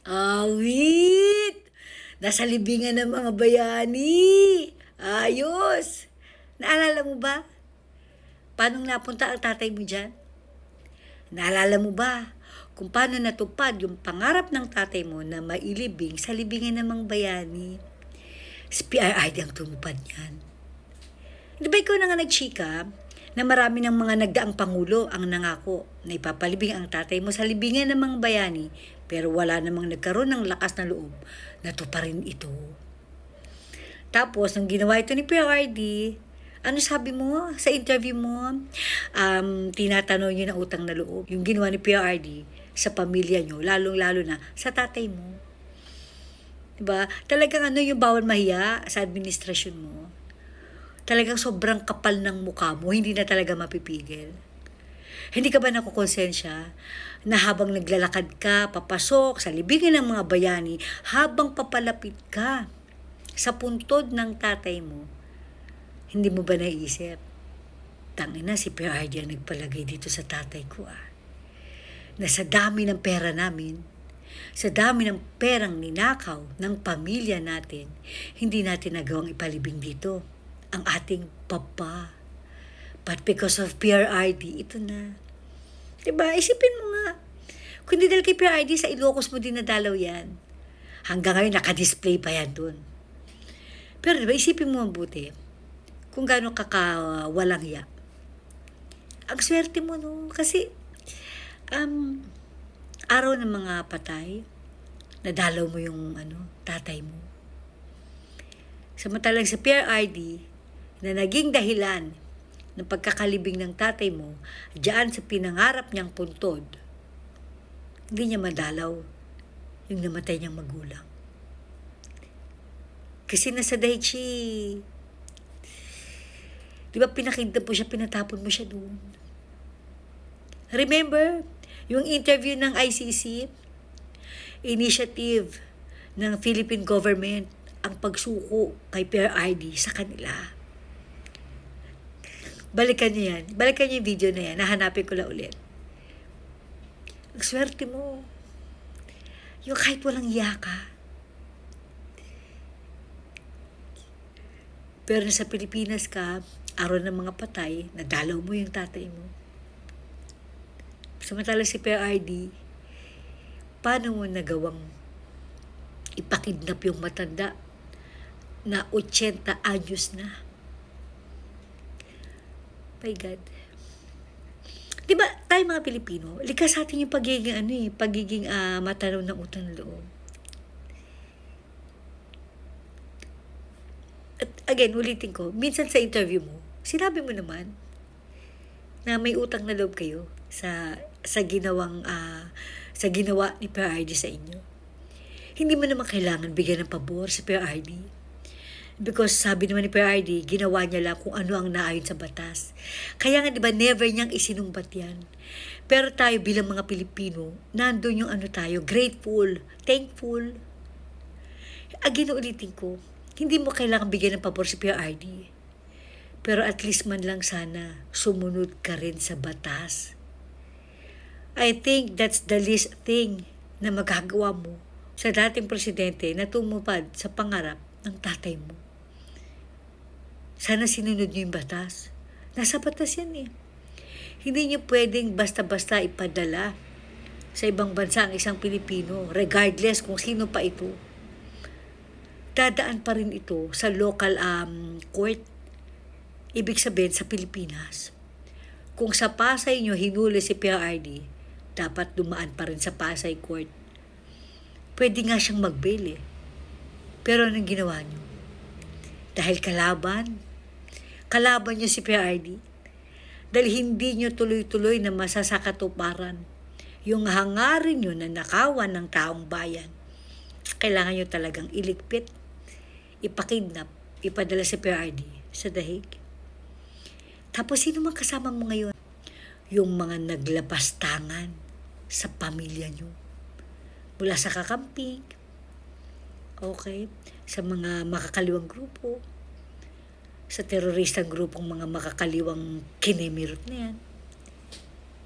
Awit! Nasa libingan ng mga bayani. Ayos! Naalala mo ba? Paano napunta ang tatay mo dyan? Naalala mo ba kung paano natupad yung pangarap ng tatay mo na mailibing sa libingan ng mga bayani? Si PRID ang tumupad niyan. Di ba ikaw na nga nagchika na marami ng mga nagdaang pangulo ang nangako na ipapalibing ang tatay mo sa libingan ng mga bayani, pero wala namang nagkaroon ng lakas na loob na tuparin ito. Tapos, nung ginawa ito ni PRD, ano sabi mo sa interview mo? Tinatanong niyo na utang na loob. Yung ginawa ni PRD sa pamilya niyo, lalong-lalo na sa tatay mo. Diba? Talagang yung bawal mahiya sa administrasyon mo. Talagang sobrang kapal ng mukha mo, hindi na talaga mapipigil. Hindi ka ba nakukonsensya na habang naglalakad ka, papasok sa libingan ng mga bayani, habang papalapit ka sa puntod ng tatay mo, hindi mo ba naisip? Tangina, si PRD ang nagpalagay dito sa tatay ko Na sa dami ng pera namin, sa dami ng perang ninakaw ng pamilya natin, hindi natin nagawang ipalibing dito ang ating papa. But because of PRID, ito na. Diba? Isipin mo nga. Kung hindi dahil kay PRID, sa Ilocos mo din nadalaw yan. Hanggang ngayon, naka-display pa yan dun. Pero diba, isipin mo mabuti kung gaano walang hiya. Ang swerte mo, no? Kasi, araw ng mga patay, nadalaw mo yung tatay mo. Samantalang sa PRID, na naging dahilan ng pagkakalibing ng tatay mo diyan sa pinangarap niyang puntod, hindi niya madalaw yung namatay niyang magulang. Kasi nasa Daiichi, di ba pinakinggan mo siya, pinatapon mo siya doon. Remember, yung interview ng ICC, initiative ng Philippine government, ang pagsuko kay PRID sa kanila. Balikan niyo yan. Balikan niyo yung video na yan. Nahanapin ko lang ulit. Ang swerte mo. Yung kahit walang iya ka. Pero sa Pilipinas ka, araw ng mga patay, nadalaw mo yung tatay mo. Samantalang si PRD, paano mo nagawang ipakidnap yung matanda na 80 anyos na? My God. Diba, tayo mga Pilipino, likas sa atin yung pagiging matanaw ng utang na loob. At again, ulitin ko, minsan sa interview mo, sinabi mo naman na may utang na loob kayo sa ginawa ni PRD sa inyo. Hindi mo naman kailangan bigyan ng pabor sa PRD. Because sabi naman ni PRD, ginawa niya lang kung ano ang naayon sa batas. Kaya nga diba, never niyang isinumbat yan. Pero tayo bilang mga Pilipino, nandun yung tayo, grateful, thankful. Again, ulitin ko, hindi mo kailangan bigyan ng pabor si PRD. Pero at least man lang sana, sumunod ka rin sa batas. I think that's the least thing na magagawa mo sa dating presidente na tumupad sa pangarap ng tatay mo. Sana sinunod niyo yung batas. Nasa batas yan Hindi niyo pwedeng basta-basta ipadala sa ibang bansa ang isang Pilipino, regardless kung sino pa ito. Dadaan pa rin ito sa local court. Ibig sabihin sa Pilipinas. Kung sa Pasay niyo hinuli si PRD, dapat dumaan pa rin sa Pasay court. Pwede nga siyang mag-bail Pero anong ginawa niyo? Dahil kalaban niyo si PRD. Dahil hindi niyo tuloy-tuloy na masasakatuparan yung hangarin niyo na nakawan ng taong bayan. Kailangan niyo talagang iligpit, ipakidnap, ipadala si PRD sa dahig. Tapos sino man kasama mo ngayon? Yung mga naglapastangan sa pamilya niyo. Mula sa kakamping, okay, sa mga makakaliwang grupo, sa teroristang grupong mga makakaliwang kinimirot na yan.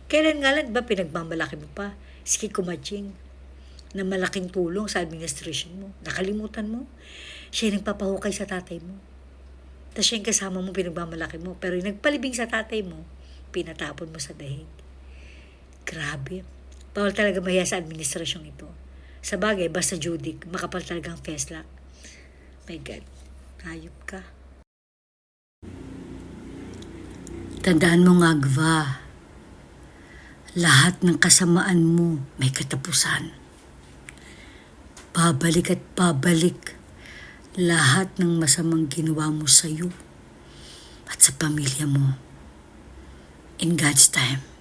Kailan nga lang ba pinagmamalaki mo pa? Si Kiko Maching. na malaking tulong sa administration mo. Nakalimutan mo? Siya yung nagpapahukay sa tatay mo. Tapos siya yung kasama mo, pinagmamalaki mo. Pero yung nagpalibing sa tatay mo, pinatapon mo sa dahig. Grabe. Bawal talaga mahiya sa administrasyong ito. Sa bagay, basta Judic, makapal talagang feslak. My God, hayop ka. Tandaan mo nga, Gva, lahat ng kasamaan mo may katapusan. Babalik at babalik lahat ng masamang ginawa mo sa'yo at sa pamilya mo. In God's time.